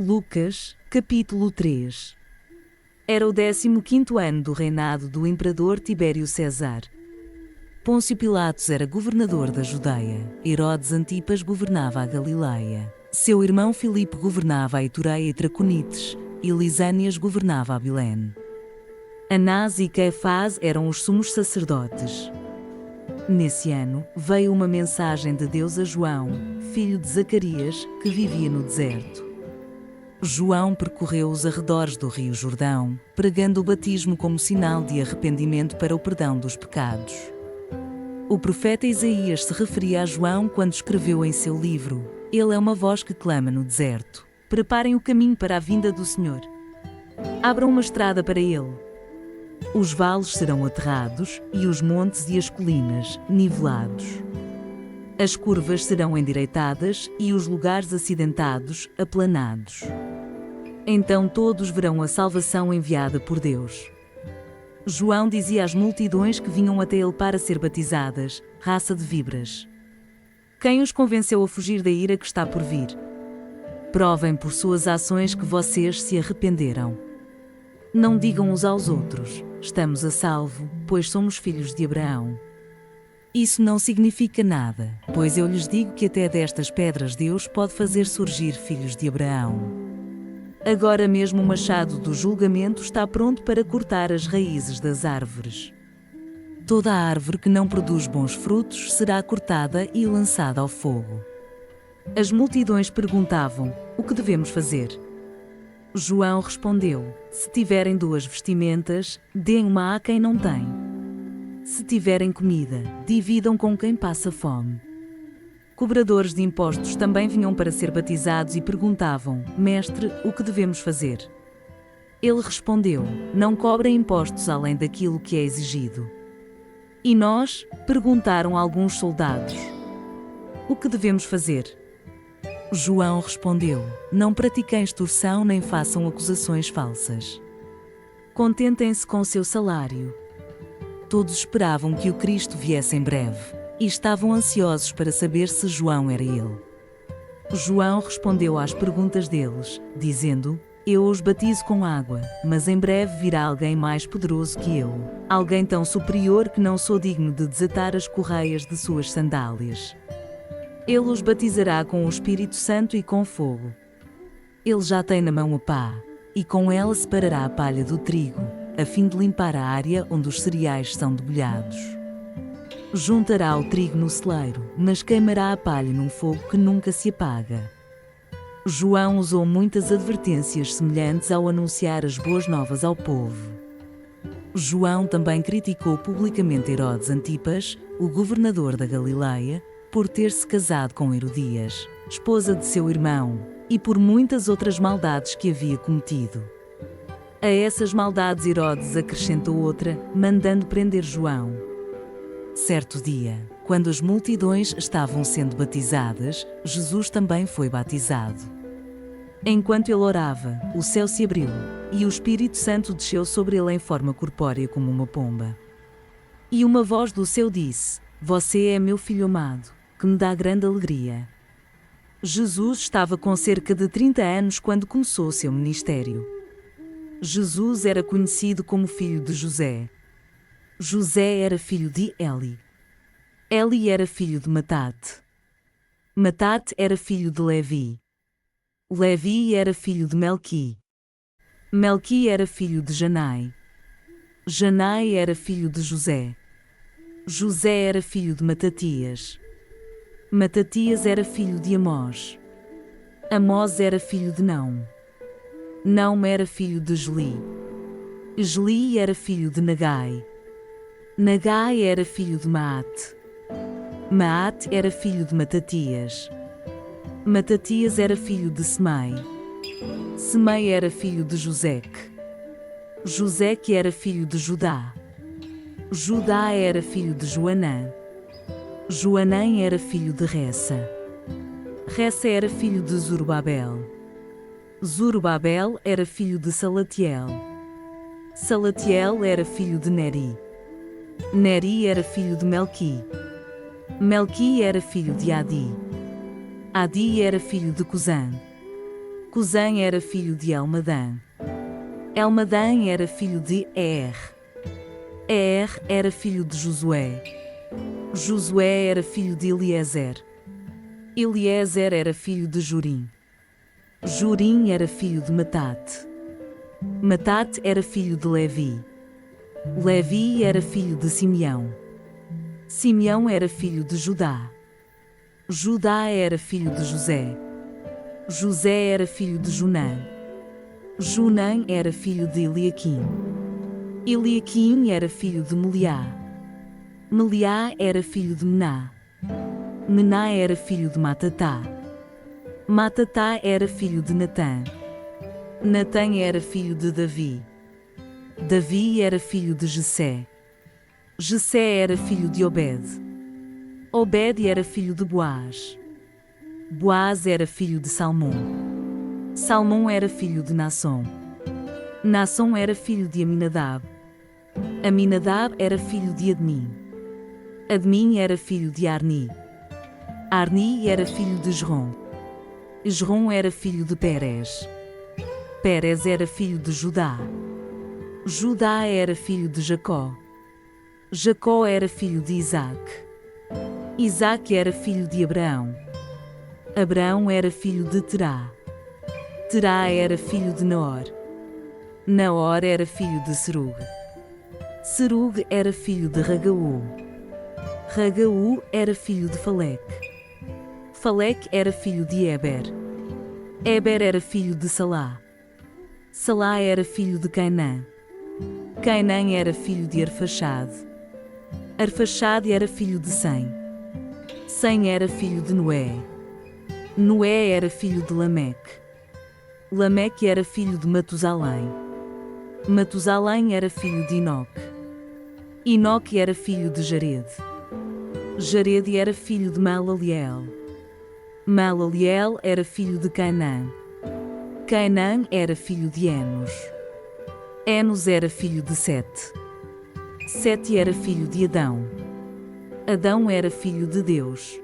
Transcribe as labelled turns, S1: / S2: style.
S1: Lucas, capítulo 3. Era o 15º ano do reinado do imperador Tibério César. Pôncio Pilatos era governador da Judeia, Herodes Antipas governava a Galileia, seu irmão Filipe governava a Itureia e Traconites, e Lisânias governava a Bilém. Anás e Caifás eram os sumos sacerdotes. Nesse ano, veio uma mensagem de Deus a João, filho de Zacarias, que vivia no deserto. João percorreu os arredores do rio Jordão, pregando o batismo como sinal de arrependimento para o perdão dos pecados. O profeta Isaías se referia a João quando escreveu em seu livro: Ele é uma voz que clama no deserto. Preparem o caminho para a vinda do Senhor. Abram uma estrada para ele. Os vales serão aterrados, e os montes e as colinas, nivelados. As curvas serão endireitadas, e os lugares acidentados, aplanados. Então todos verão a salvação enviada por Deus. João dizia às multidões que vinham até ele para ser batizadas: raça de víboras. Quem os convenceu a fugir da ira que está por vir? Provem por suas ações que vocês se arrependeram. Não digam uns aos outros: estamos a salvo, pois somos filhos de Abraão. Isso não significa nada, pois eu lhes digo que até destas pedras Deus pode fazer surgir filhos de Abraão. Agora mesmo o machado do julgamento está pronto para cortar as raízes das árvores. Toda árvore que não produz bons frutos será cortada e lançada ao fogo. As multidões perguntavam: o que devemos fazer? João respondeu: se tiverem 2 vestimentas, deem uma a quem não tem. Se tiverem comida, dividam com quem passa fome. Cobradores de impostos também vinham para ser batizados e perguntavam: Mestre, o que devemos fazer? Ele respondeu: não cobrem impostos além daquilo que é exigido. E nós? Perguntaram alguns soldados. O que devemos fazer? João respondeu: não pratiquem extorsão nem façam acusações falsas. Contentem-se com seu salário. Todos esperavam que o Cristo viesse em breve, e estavam ansiosos para saber se João era ele. João respondeu às perguntas deles, dizendo: eu os batizo com água, mas em breve virá alguém mais poderoso que eu, alguém tão superior que não sou digno de desatar as correias de suas sandálias. Ele os batizará com o Espírito Santo e com fogo. Ele já tem na mão a pá, e com ela separará a palha do trigo, a fim de limpar a área onde os cereais são debulhados. Juntará o trigo no celeiro, mas queimará a palha num fogo que nunca se apaga. João usou muitas advertências semelhantes ao anunciar as boas novas ao povo. João também criticou publicamente Herodes Antipas, o governador da Galileia, por ter se casado com Herodias, esposa de seu irmão, e por muitas outras maldades que havia cometido. A essas maldades Herodes acrescentou outra, mandando prender João. Certo dia, quando as multidões estavam sendo batizadas, Jesus também foi batizado. Enquanto ele orava, o céu se abriu, e o Espírito Santo desceu sobre ele em forma corpórea como uma pomba. E uma voz do céu disse: Você é meu filho amado, que me dá grande alegria. Jesus estava com cerca de 30 anos quando começou o seu ministério. Jesus era conhecido como filho de José. José era filho de Eli. Eli era filho de Matate. Matate era filho de Levi. Levi era filho de Melqui. Melqui era filho de Janai. Janai era filho de José. José era filho de Matatias. Matatias era filho de Amós. Amós era filho de Naum. Naum era filho de Esli. Esli era filho de Nagai. Nagai era filho de Maate. Maate era filho de Matatias. Matatias era filho de Semei. Semei era filho de Joseque. Joseque era filho de Judá. Judá era filho de Joanã. Joanã era filho de Ressa. Ressa era filho de Zorobabel. Zorobabel era filho de Salatiel. Salatiel era filho de Neri. Neri era filho de Melqui. Melqui era filho de Adi. Adi era filho de Cusã. Cusã era filho de Elmadã. Elmadã era filho de Er. Er era filho de Josué. Josué era filho de Eliezer. Eliezer era filho de Jorim. Jorim era filho de Matate. Matate era filho de Levi. Levi era filho de Simeão. Simeão era filho de Judá. Judá era filho de José. José era filho de Junã. Junã era filho de Eliaquim. Eliaquim era filho de Meliá. Meliá era filho de Mená. Mená era filho de Matatá. Matatá era filho de Natã. Natã era filho de Davi. Davi era filho de Jessé. Jessé era filho de Obed. Obed era filho de Boaz. Boaz era filho de Salmão. Salmão era filho de Naasson. Naasson era filho de Aminadab. Aminadab era filho de Admim. Admim era filho de Arni. Arni era filho de Esrom. Esrom era filho de Pérez. Pérez era filho de Judá. Judá era filho de Jacó. Jacó era filho de Isaque. Isaque era filho de Abraão. Abraão era filho de Terá. Terá era filho de Naor. Naor era filho de Serug. Serug era filho de Ragaú. Ragaú era filho de Faleque. Faleque era filho de Eber. Eber era filho de Salá. Salá era filho de Cainã. Cainã era filho de Arfaxade. Arfaxade era filho de Sem. Sem era filho de Noé. Noé era filho de Lameque. Lameque era filho de Matusalém. Matusalém era filho de Enoque. Enoque era filho de Jared. Jared era filho de Malaliel. Malaliel era filho de Cainã. Cainã era filho de Enos. Enos era filho de Sete. Sete era filho de Adão. Adão era filho de Deus.